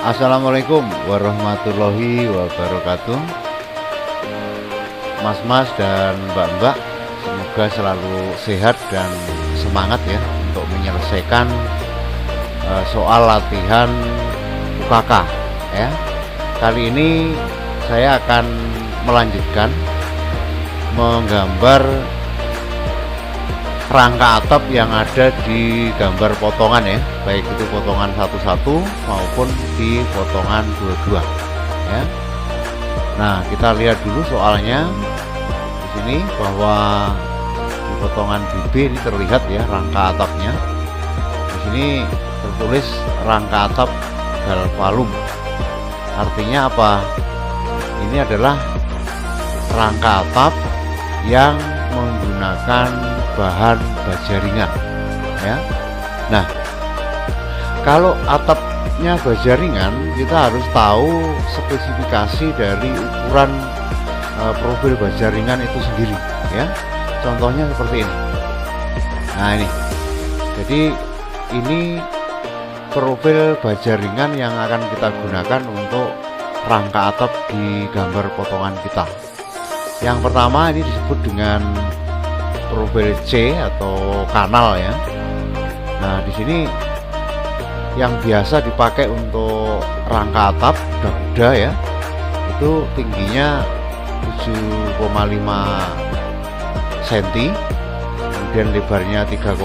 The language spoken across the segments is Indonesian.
Assalamualaikum warahmatullahi wabarakatuh. Mas-mas dan mbak-mbak, semoga selalu sehat dan semangat ya untuk menyelesaikan soal latihan UKK ya. Kali ini saya akan melanjutkan menggambar rangka atap yang ada di gambar potongan ya, baik itu potongan satu-satu maupun di potongan dua-dua ya. Nah, kita lihat dulu soalnya di sini bahwa di potongan BB ini terlihat ya rangka atapnya. Di sini tertulis rangka atap galvalum. Artinya apa? Ini adalah rangka atap yang menggunakan bahan baja ringan ya. Nah, kalau atapnya baja ringan, kita harus tahu spesifikasi dari ukuran profil baja ringan itu sendiri ya. Contohnya seperti ini. Nah, ini jadi ini profil baja ringan yang akan kita gunakan untuk rangka atap di gambar potongan kita. Yang pertama ini disebut dengan profil C atau kanal ya. Nah, di sini yang biasa dipakai untuk rangka atap kuda-kuda ya, itu tingginya 7,5 cm, kemudian lebarnya 3,5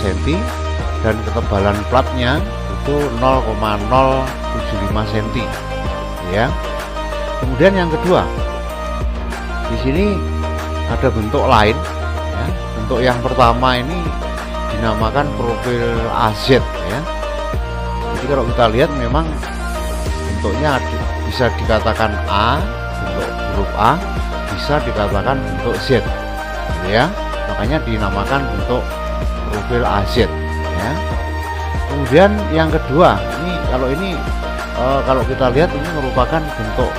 cm, dan ketebalan platnya itu 0,075 cm ya. Kemudian yang kedua, di sini ada bentuk lain ya. Bentuk yang pertama ini dinamakan profil AZ ya. Jadi kalau kita lihat memang bentuknya bisa dikatakan A, bentuk huruf A, bisa dikatakan bentuk Z gitu ya. Makanya dinamakan bentuk profil AZ ya. Kemudian yang kedua, kalau kita lihat ini merupakan bentuk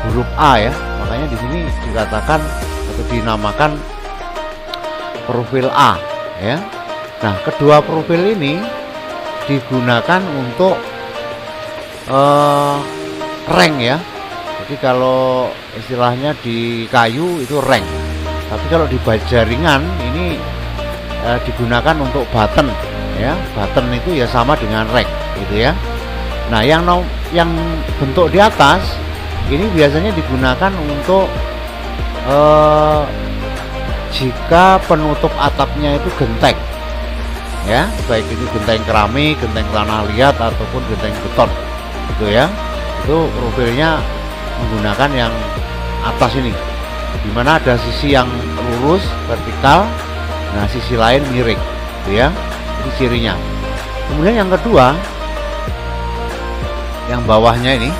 huruf A ya. Makanya di sini dikatakan atau dinamakan profil A ya. Nah, kedua profil ini digunakan untuk reng ya. Jadi kalau istilahnya di kayu itu reng, tapi kalau di baja ringan ini digunakan untuk button ya. Button itu ya sama dengan reng gitu ya. Nah, yang bentuk di atas ini biasanya digunakan untuk jika penutup atapnya itu genteng ya, baik itu genteng keramik, genteng tanah liat ataupun genteng beton gitu ya. Itu profilnya menggunakan yang atas ini, dimana ada sisi yang lurus vertikal, nah sisi lain miring gitu ya. Itu cirinya. Kemudian yang kedua, yang bawahnya ini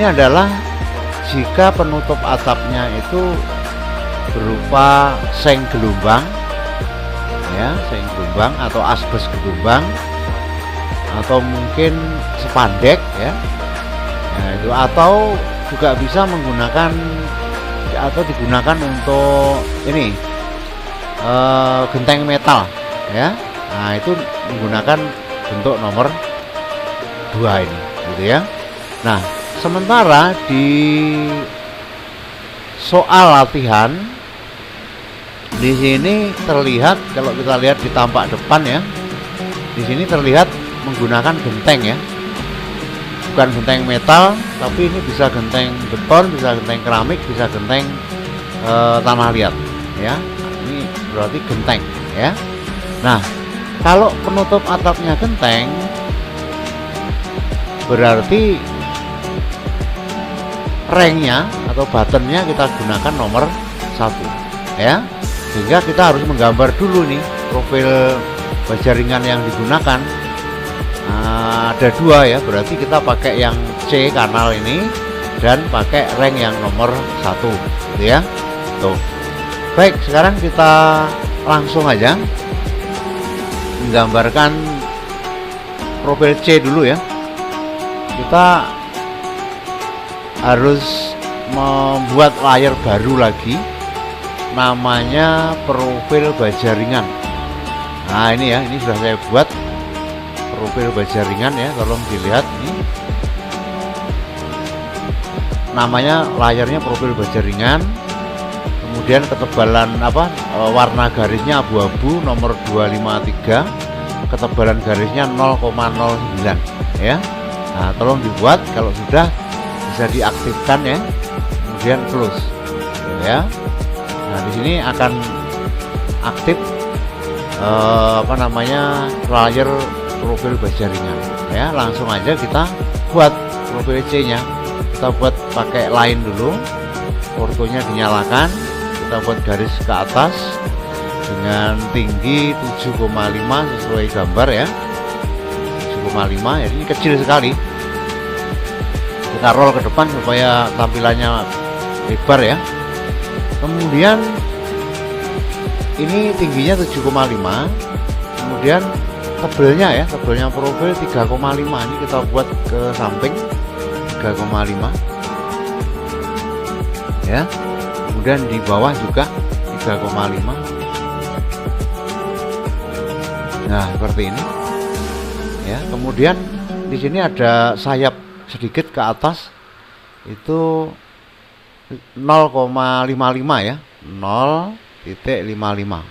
adalah jika penutup atapnya itu berupa seng gelombang ya, seng gelombang atau asbes gelombang atau mungkin spandek ya. Nah, itu atau juga bisa menggunakan atau digunakan untuk ini genteng metal ya. Nah, itu menggunakan bentuk nomor 2 ini gitu ya. Nah, sementara di soal latihan di sini terlihat, kalau kita lihat di tampak depan ya, di sini terlihat menggunakan genteng ya, bukan genteng metal, tapi ini bisa genteng beton, bisa genteng keramik, bisa genteng tanah liat ya. Ini berarti genteng ya. Nah, kalau penutup atapnya genteng, berarti rengnya atau buttonnya kita gunakan nomor 1 ya. Sehingga kita harus menggambar dulu nih profil baja ringan yang digunakan. Ada 2 ya, berarti kita pakai yang C kanal ini dan pakai reng yang nomor 1 gitu ya. Tuh. Baik, sekarang kita langsung aja menggambarkan profil C dulu ya. Kita harus membuat layar baru lagi, namanya profil baja ringan. Nah, ini ya, ini sudah saya buat profil baja ringan ya, tolong dilihat ini namanya, layarnya profil baja ringan. Kemudian ketebalan warna garisnya abu-abu, nomor 253, ketebalan garisnya 0,09 ya. Nah, tolong dibuat, kalau sudah bisa diaktifkan ya, kemudian close ya. Nah, di sini akan aktif layar profil baja ringan ya. Langsung aja kita buat profil C nya, kita buat pakai line dulu, ortonya dinyalakan, kita buat garis ke atas dengan tinggi 7,5 sesuai gambar ya, 7,5 ya, ini kecil sekali. Kita roll ke depan supaya tampilannya lebar ya. Kemudian ini tingginya 7,5, kemudian tebelnya ya, tebelnya profil 3,5, ini kita buat ke samping 3,5 ya. Kemudian di bawah juga 3,5. Nah, seperti ini ya. Kemudian di sini ada sayap sedikit ke atas, itu 0,55 ya, 0,55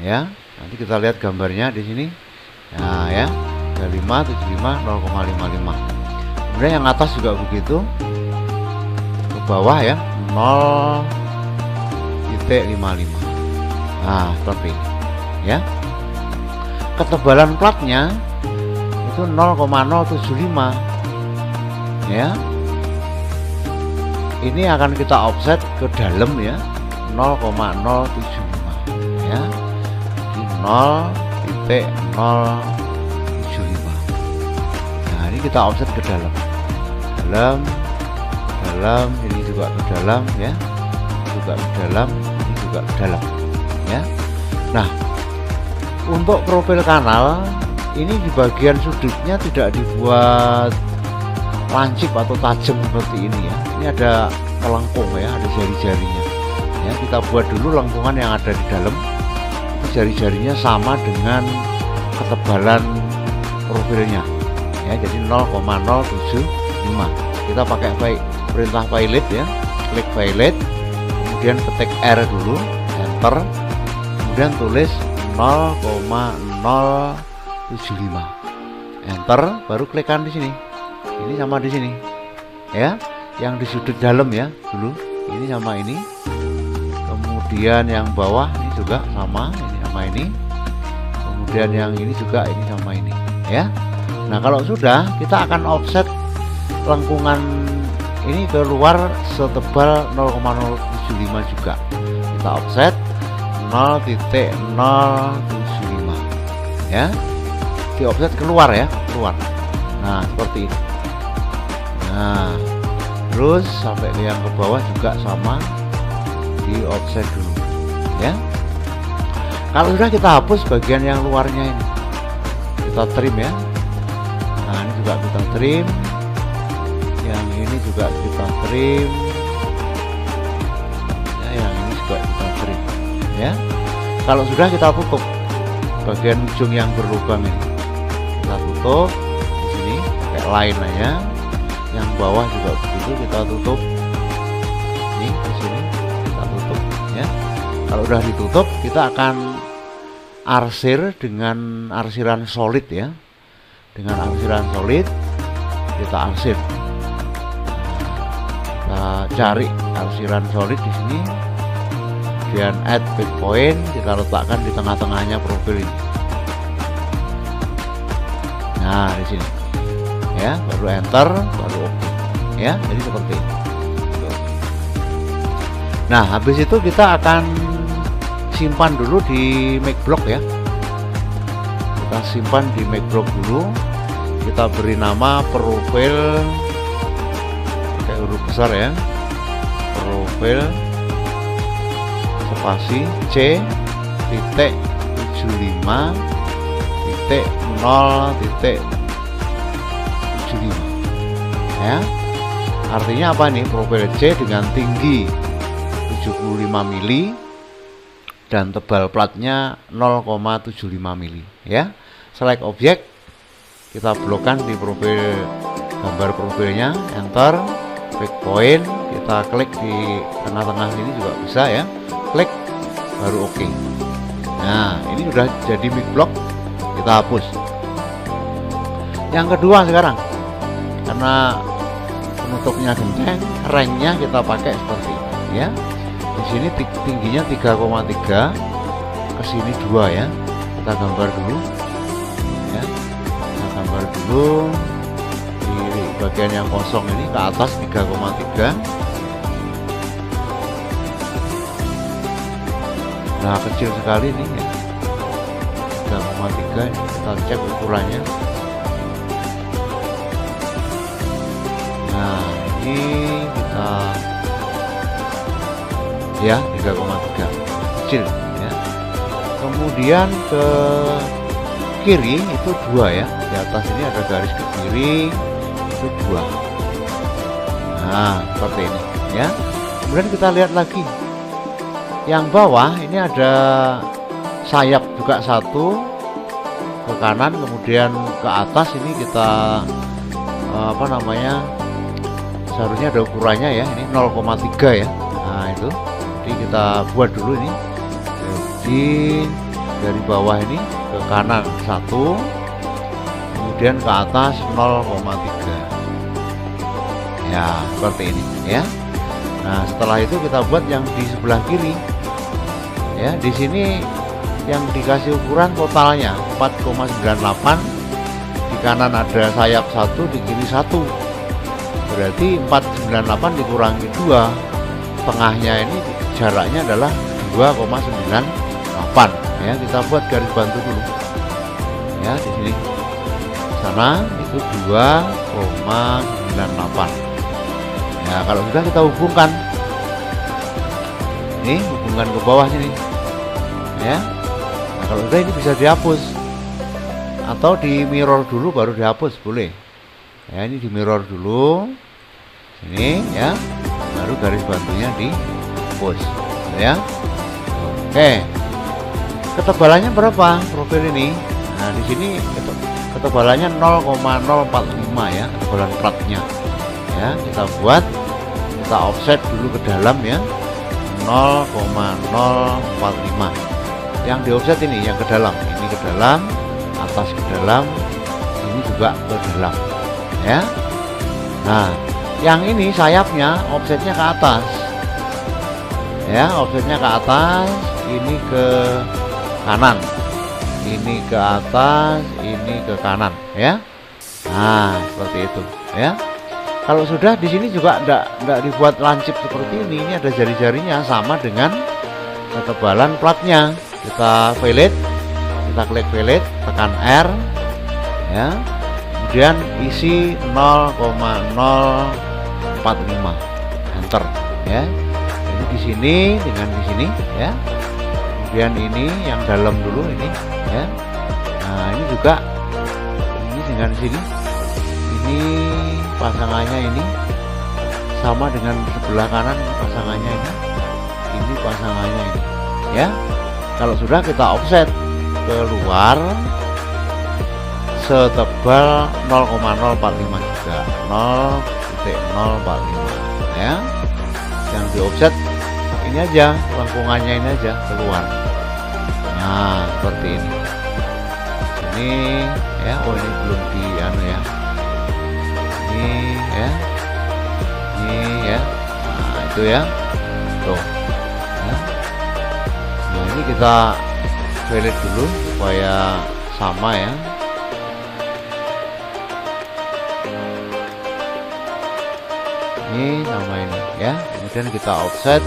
ya. Nanti kita lihat gambarnya di sini. Nah ya, 35, 75, 0,55. Kemudian yang atas juga begitu, ke bawah ya, 0,55. Nah, seperti ini ya. Ketebalan platnya itu 0,075 ya. Ini akan kita offset ke dalam ya, 0,075 ya, di 0,075. Nah, ini kita offset ke dalam, ini juga ke dalam ya, juga ke dalam, ini juga ke dalam ya. Nah, untuk profil kanal ini di bagian sudutnya tidak dibuat lancip atau tajam seperti ini ya. Ini ada melengkung ya, ada jari-jarinya ya. Kita buat dulu lengkungan yang ada di dalam, jari-jarinya sama dengan ketebalan profilnya ya, jadi 0,075. Kita pakai perintah pilot ya, klik pilot, kemudian ketik R dulu, enter, kemudian tulis 0,075, enter, baru klikkan di sini. Ini sama di sini ya, yang di sudut dalam ya dulu, ini sama ini. Kemudian yang bawah ini juga sama, ini sama ini. Kemudian yang ini juga ini sama ini ya. Nah, kalau sudah, kita akan offset lengkungan ini keluar setebal 0,075 juga. Kita offset 0,075 ya, di offset keluar ya, keluar. Nah, seperti ini. Nah, terus sampai yang ke bawah juga sama, di offset dulu ya. Kalau sudah, kita hapus bagian yang luarnya ini, kita trim ya. Nah, ini juga kita trim, yang ini juga kita trim ya, yang ini juga kita trim ya. Kalau sudah, kita tutup bagian ujung yang berlubang ini, kita tutup di sini pakai line aja. Yang bawah juga begitu, kita tutup ini di sini, kita tutup ya. Kalau udah ditutup, kita akan arsir dengan arsiran solid ya. Dengan arsiran solid kita arsir. Kita cari arsiran solid di sini, kemudian add pick point, kita letakkan di tengah-tengahnya profil ini. Nah, di sini ya, baru enter, baru oke ya. Jadi seperti ini. Nah, habis itu kita akan simpan dulu di make block ya. Kita simpan di make block dulu. Kita beri nama profil pakai huruf besar ya, profil spasi C titik 75 titik 0 titik 75 ya. Artinya apa nih? Profil C dengan tinggi 75 mili dan tebal platnya 0,75 mili ya. Select objek, kita blokkan di profil, gambar profilnya, enter, klik poin, kita klik di tengah-tengah ini juga bisa ya, klik baru oke. Nah ini sudah jadi mic block, kita hapus. Yang kedua sekarang, karena penutupnya genteng, ranknya kita pakai seperti ini ya. Di sini tingginya 3,3, kesini 2 ya. Kita gambar dulu ya, kita gambar dulu di bagian yang kosong ini ke atas 3,3. Nah kecil sekali nih ya, 3,3. Kita cek ukurannya. Nah ini kita ya 3,3, kecil ya. Kemudian ke kiri itu 2 ya, di atas ini ada garis ke kiri itu 2. Nah seperti ini ya. Kemudian kita lihat lagi yang bawah ini ada sayap juga satu ke kanan, kemudian ke atas ini kita apa namanya, seharusnya ada ukurannya ya, ini 0,3 ya. Nah itu jadi kita buat dulu ini, jadi dari bawah ini ke kanan 1, kemudian ke atas 0,3 ya, seperti ini ya. Nah setelah itu kita buat yang di sebelah kiri ya. Di sini yang dikasih ukuran totalnya 4,98, di kanan ada sayap 1, di kiri 1, berarti 498 dikurangi 2, tengahnya ini jaraknya adalah 2,98 ya. Kita buat garis bantu dulu ya, di sini sana itu 2,98 ya. Kalau sudah kita hubungkan ini, hubungkan ke bawah sini ya. Nah kalau sudah ini bisa dihapus atau di mirror dulu baru dihapus, boleh ya. Ini di mirror dulu sini ya, baru garis bantunya dihapus ya. Oke, ketebalannya berapa profil ini? Nah di sini ketebalannya 0,045 ya, ketebalan platnya ya. Kita buat, kita offset dulu ke dalam ya, 0,045. Yang di offset ini yang ke dalam, ini ke dalam, atas ke dalam, ini juga ke dalam ya. Nah yang ini sayapnya offsetnya ke atas ya, offsetnya ke atas, ini ke kanan, ini ke atas, ini ke kanan ya. Nah seperti itu ya. Kalau sudah di sini juga enggak dibuat lancip seperti ini ada jari-jarinya sama dengan ketebalan platnya. Kita fillet, kita klik fillet, tekan R ya, kemudian isi 0,045, enter ya. Ini di sini dengan di sini ya. Kemudian ini yang dalam dulu ini ya. Nah ini juga ini dengan sini, ini pasangannya ini sama dengan sebelah kanan pasangannya ini pasangannya ini ya. Kalau sudah kita offset keluar setebal 0,045 juga, 0,045 ya. Yang di offset ini aja, lengkungannya ini aja keluar. Nah seperti ini ya. Oh ini belum di anu ya, ini ya, ini ya. Nah itu ya tuh ya. Nah ini kita fillet dulu supaya sama ya. Ini sama ini ya. Kemudian kita offset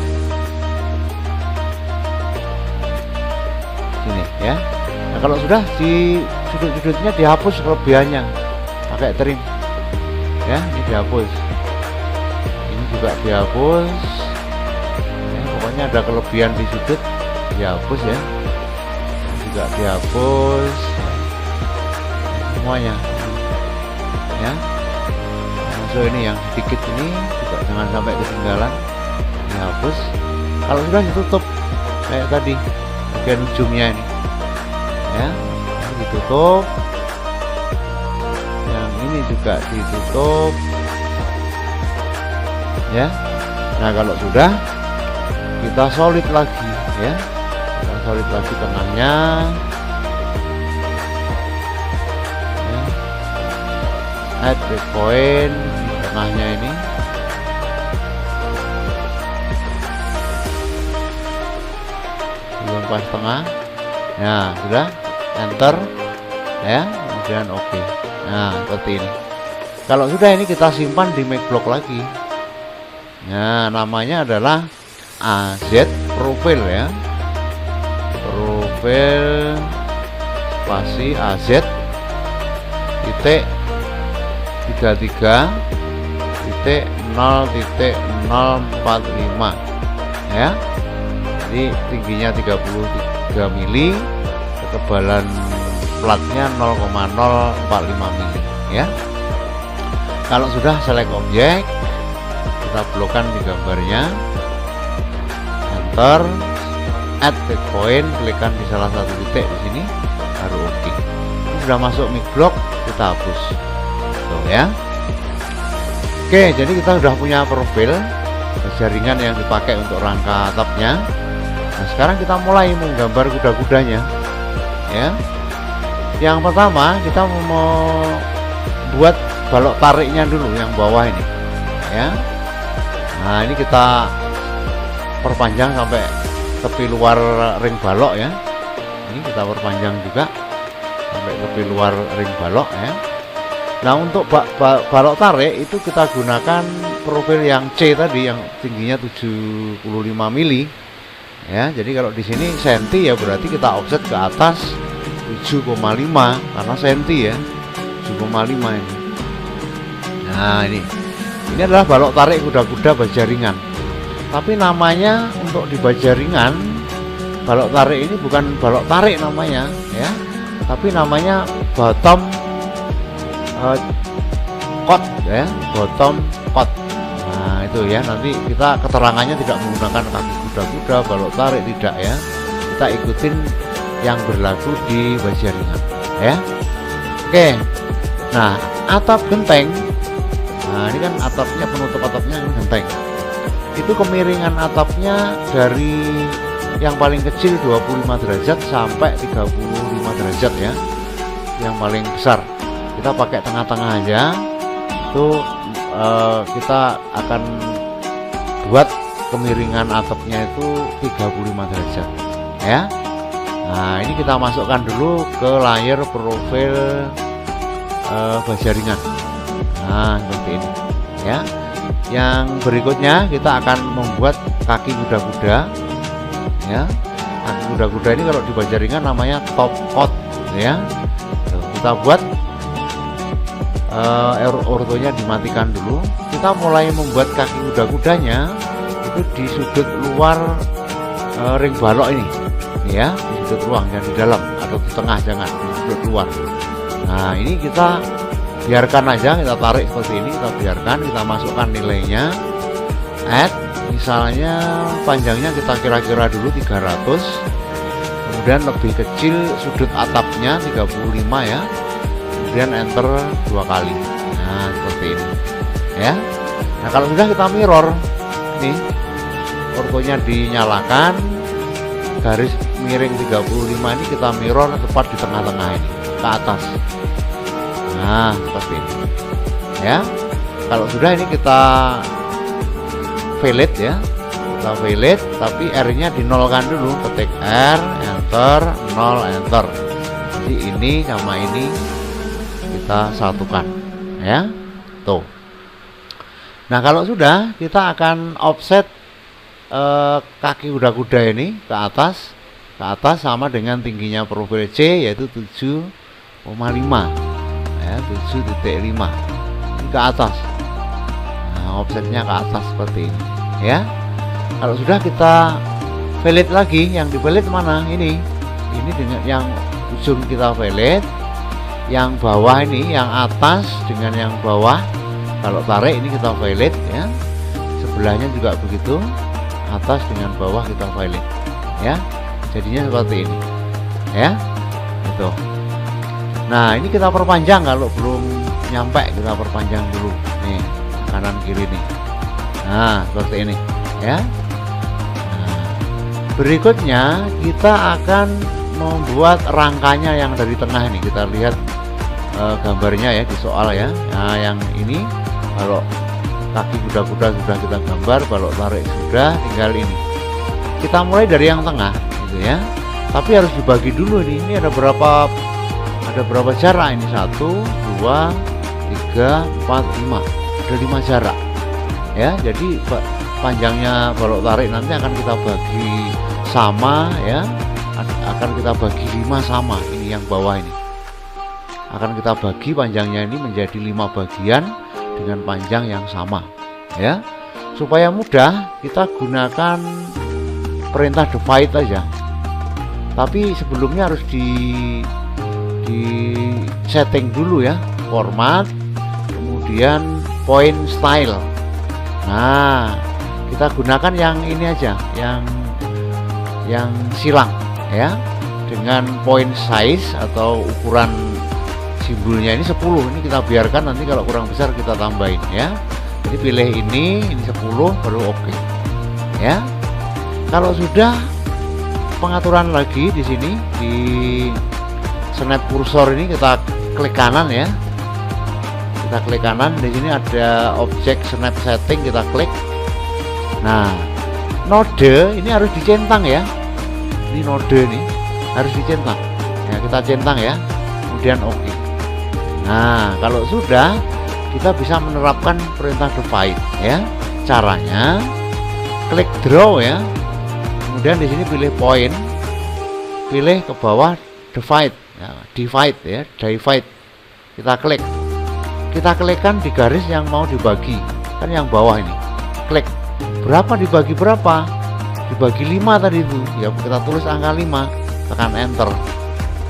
sini ya. Nah kalau sudah di sudut-sudutnya dihapus kelebihannya pakai trim ya. Ini dihapus, ini juga dihapus ya, pokoknya ada kelebihan di sudut dihapus ya. Ini juga dihapus semuanya ya. Masuk ini yang sedikit ini juga jangan sampai ketinggalan, dihapus. Kalau sudah ditutup kayak tadi bagian ujungnya ini ya, ditutup ini juga ditutup ya. Nah kalau sudah, kita solid lagi ya, kita solid lagi tengahnya ya. Add breakpoint di tengahnya ini, belum pas tengah. Nah sudah, enter ya, kemudian oke. Nah seperti ini. Kalau sudah, ini kita simpan di make block lagi. Nah namanya adalah AZ profile ya, profile spasi AZ titik 33 titik 0,045 ya. Jadi tingginya 33 mili, ketebalan platnya 0,045 mili ya. Kalau sudah, select objek, kita blokkan di gambarnya, enter, add breakpoint, klikkan di salah satu titik di sini, baru oke. Ini sudah masuk make block, kita hapus. Tuh ya. Oke, jadi kita sudah punya profil jaringan yang dipakai untuk rangka atapnya. Nah sekarang kita mulai menggambar kuda-kudanya ya. Yang pertama, kita mau buat balok tariknya dulu yang bawah ini ya. Nah ini kita perpanjang sampai tepi luar ring balok ya. Ini kita perpanjang juga sampai tepi luar ring balok ya. Nah untuk balok tarik itu kita gunakan profil yang C tadi, yang tingginya 75 mili ya. Jadi kalau di sini senti ya, berarti kita offset ke atas 7,5 karena senti ya, 7,5 ini. Nah ini adalah balok tarik kuda-kuda bajaringan. Tapi namanya untuk di bajaringan, balok tarik ini bukan balok tarik namanya ya, tapi namanya bottom cut ya, bottom cut. Nah itu ya, nanti kita keterangannya tidak menggunakan kaki kuda-kuda, balok tarik, tidak ya. Kita ikutin yang berlaku di bajaringan ya. Oke. Nah atap genteng, nah ini kan atapnya, penutup atapnya genteng. Itu kemiringan atapnya dari yang paling kecil 25 derajat sampai 35 derajat ya. Yang paling besar kita pakai tengah-tengah aja. Itu kita akan buat kemiringan atapnya itu 35 derajat ya. Nah ini kita masukkan dulu ke layer profil bajaringan. Nah seperti ini ya. Yang berikutnya kita akan membuat kaki kuda-kuda ya. Kaki kuda-kuda ini kalau di bajaringan namanya top cut ya. Kita buat ortonya dimatikan dulu. Kita mulai membuat kaki kuda-kudanya itu di sudut luar ring balok ini ya, di sudut ruang, yang di dalam atau di tengah, jangan di sudut luar. Nah ini kita biarkan aja, kita tarik seperti ini, kita biarkan, kita masukkan nilainya, add, misalnya panjangnya kita kira-kira dulu 300, kemudian lebih kecil sudut atapnya 35 ya, kemudian enter 2 kali. Nah seperti ini ya. Nah kalau sudah, kita mirror nih, ortonya dinyalakan, garis miring 35 ini kita mirror tepat di tengah-tengah ini ke atas. Nah seperti ini ya. Kalau sudah, ini kita valid ya, kita valid, tapi R nya dinolkan dulu, ketik R, enter, 0, enter. Jadi ini sama ini kita satukan ya, tuh. Nah kalau sudah, kita akan offset kaki kuda-kuda ini ke atas sama dengan tingginya profil C, yaitu 7,5 ya, 7,5 ini ke atas. Nah offsetnya ke atas seperti ini ya. Kalau sudah, kita valid lagi. Yang di valid mana? Ini dengan yang ujung kita valid, yang bawah ini, yang atas dengan yang bawah. Kalau tarik ini kita valid ya, sebelahnya juga begitu, atas dengan bawah kita valid ya. Jadinya seperti ini ya, itu. Nah ini kita perpanjang kalau belum nyampe kita perpanjang dulu nih, kanan kiri nih. Nah seperti ini ya. Nah, berikutnya kita akan membuat rangkanya yang dari tengah ini. Kita lihat gambarnya ya di soal ya. Nah yang ini kalau kaki kuda-kuda sudah kita gambar, balok tarik sudah, tinggal ini kita mulai dari yang tengah gitu ya, tapi harus dibagi dulu nih. Ini ada berapa jarak ini? 1, 2, 3, 4, 5, ada 5 jarak ya. Jadi panjangnya balok tarik nanti akan kita bagi sama ya, akan kita bagi 5 sama. Ini yang bawah ini akan kita bagi panjangnya ini menjadi 5 bagian dengan panjang yang sama ya. Supaya mudah kita gunakan perintah divide aja, tapi sebelumnya harus di setting dulu ya, format, kemudian point style. Nah kita gunakan yang ini aja, yang silang ya, dengan point size atau ukuran simbolnya ini 10. Ini kita biarkan, nanti kalau kurang besar kita tambahin ya. Jadi pilih ini 10 baru oke ya. Kalau sudah, pengaturan lagi di sini di snap kursor ini kita klik kanan ya. Kita klik kanan, di sini ada objek snap setting, kita klik. Nah, node ini harus dicentang ya. Ini node ini harus dicentang. Ya, kita centang ya. Kemudian oke. Nah, kalau sudah, kita bisa menerapkan perintah divide ya. Caranya klik draw ya. Kemudian di sini pilih point, pilih ke bawah divide ya, divide ya, divide. Kita klik. Kita klikkan di garis yang mau dibagi. Kan yang bawah ini. Klik. Berapa dibagi berapa? Dibagi 5 tadi itu. Ya, kita tulis angka 5, tekan enter.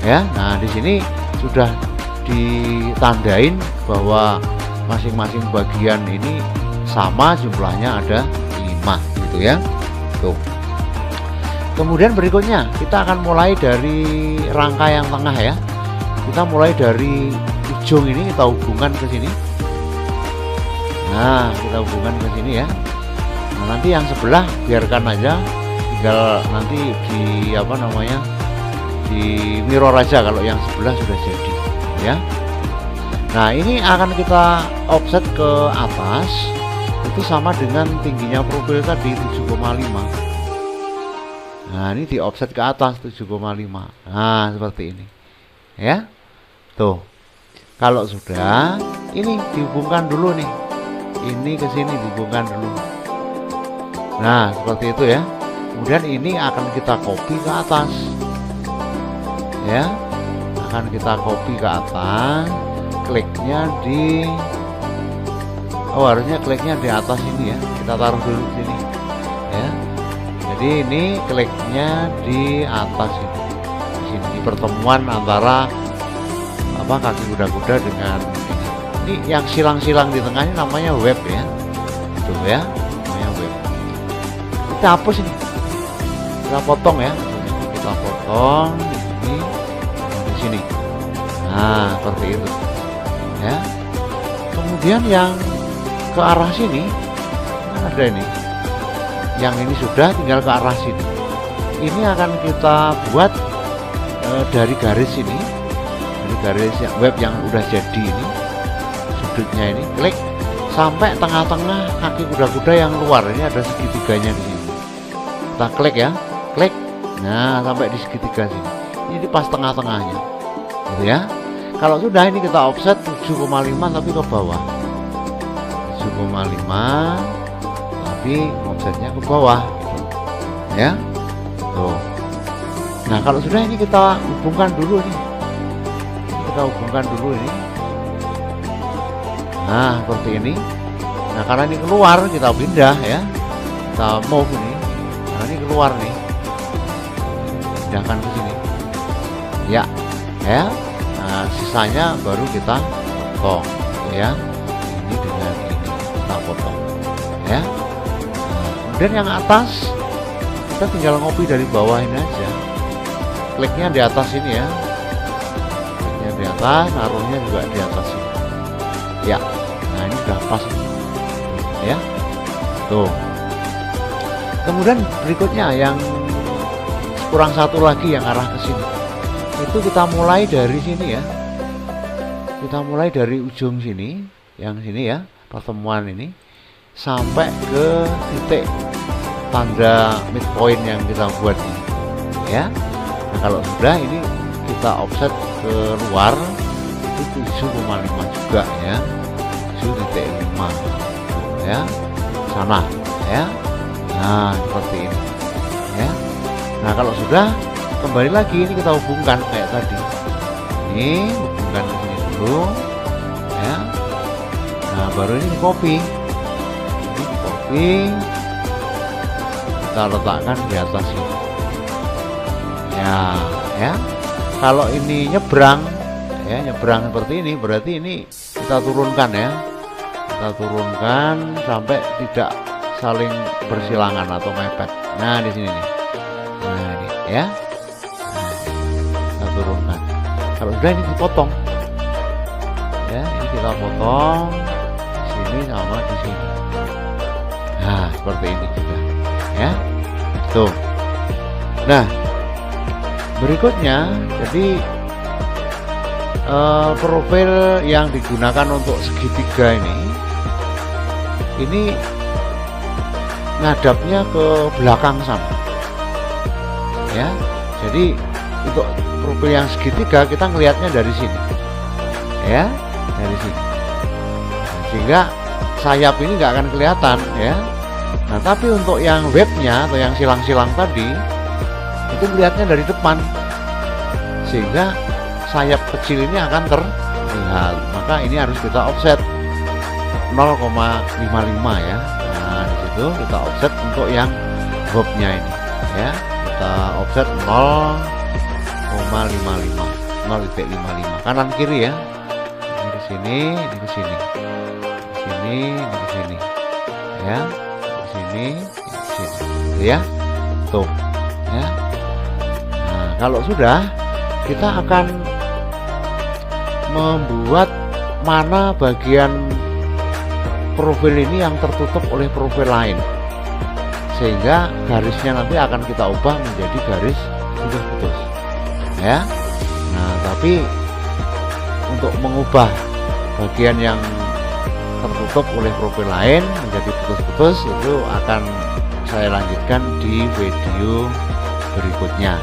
Ya. Nah, di sini sudah ditandain bahwa masing-masing bagian ini sama, jumlahnya ada 5 gitu ya. Tuh. Kemudian berikutnya kita akan mulai dari rangka yang tengah ya. Kita mulai dari ujung ini, kita hubungkan ke sini. Nah, kita hubungkan ke sini ya. Nah, nanti yang sebelah biarkan aja, tinggal nanti di di mirror aja kalau yang sebelah sudah jadi ya. Nah, ini akan kita offset ke atas, itu sama dengan tingginya profil tadi 7,5. Nah, ini di offset ke atas 7,5. Nah, seperti ini ya. Tuh, kalau sudah, ini dihubungkan dulu nih, ini ke sini dihubungkan dulu. Nah, seperti itu ya. Kemudian ini akan kita copy ke atas ya, akan kita copy ke atas. Kliknya di harusnya kliknya di atas ini ya, kita taruh dulu di sini ya. Jadi ini kliknya di atas ini, di sini, di pertemuan antara kaki kuda-kuda dengan ini yang silang-silang di tengah ini namanya web ya. Tuh ya, namanya web. Kita hapus ini, kita potong ya, kita potong di sini. Nah, seperti itu ya. Kemudian yang ke arah sini kan ada ini, yang ini sudah, tinggal ke arah sini. Ini akan kita buat dari garis ini, dari garis web yang udah jadi ini, sudutnya ini, klik sampai tengah-tengah kaki kuda-kuda yang luar. Ini ada segitiganya di sini, kita klik ya, klik. Nah, sampai di segitiga sini, ini pas tengah-tengahnya gitu ya. Kalau sudah, ini kita offset 7,5 tapi ke bawah, 7,5 tapi offsetnya ke bawah gitu. Ya. Tuh. Nah, kalau sudah, ini kita hubungkan dulu nih, kita hubungkan dulu ini. Nah, seperti ini. Nah, karena ini keluar, kita pindah ya, kita move ini, karena ini keluar nih, pindahkan ke sini ya, ya. Nah, sisanya baru kita potong ya, ini dengan ini kita potong ya. Nah, kemudian yang atas kita tinggal ngopi dari bawah ini aja, kliknya di atas ini ya, kliknya di atas, naruhnya juga di atas ini Ya, nah ini sudah pas ya. Tuh. Kemudian berikutnya yang kurang satu lagi yang arah ke sini. Itu kita mulai dari sini ya. Kita mulai dari ujung sini, yang sini ya, pertemuan ini sampai ke titik tanda midpoint yang kita buat ini ya. Nah, kalau sudah ini kita offset keluar itu 7,5 juga ya, 7,5 ya, sana ya. Nah seperti ini ya. Nah kalau sudah, kembali lagi ini kita hubungkan kayak tadi, ini hubungkan ke sini dulu ya. Nah baru ini di copy, ini di copy, kita letakkan di atas ini ya. Kalau ini nyebrang ya, nyebrang seperti ini, berarti ini kita turunkan ya, kita turunkan sampai tidak saling bersilangan atau mepet. Nah di sini nih, nah ini ya, nah, kita turunkan. Kalau sudah ini dipotong ya, ini kita potong di sini sama di sini. Nah seperti ini juga ya, tuh. Nah berikutnya, jadi profil yang digunakan untuk segitiga ini ngadapnya ke belakang sana ya. Jadi untuk profil yang segitiga kita ngelihatnya dari sini ya, dari sini, sehingga sayap ini nggak akan kelihatan ya. Nah tapi untuk yang webnya atau yang silang-silang tadi itu melihatnya dari depan, sehingga sayap kecil ini akan terlihat. Maka ini harus kita offset 0,55 ya. Nah disitu kita offset untuk yang bobnya ini ya, kita offset 0,55 kanan kiri ya. Ini ke sini, ini ke sini, ke sini, ini ke sini ya, ke sini, ke sini ya, tuh ya. Kalau sudah, kita akan membuat mana bagian profil ini yang tertutup oleh profil lain, sehingga garisnya nanti akan kita ubah menjadi garis putus-putus ya. Nah tapi untuk mengubah bagian yang tertutup oleh profil lain menjadi putus-putus itu akan saya lanjutkan di video berikutnya.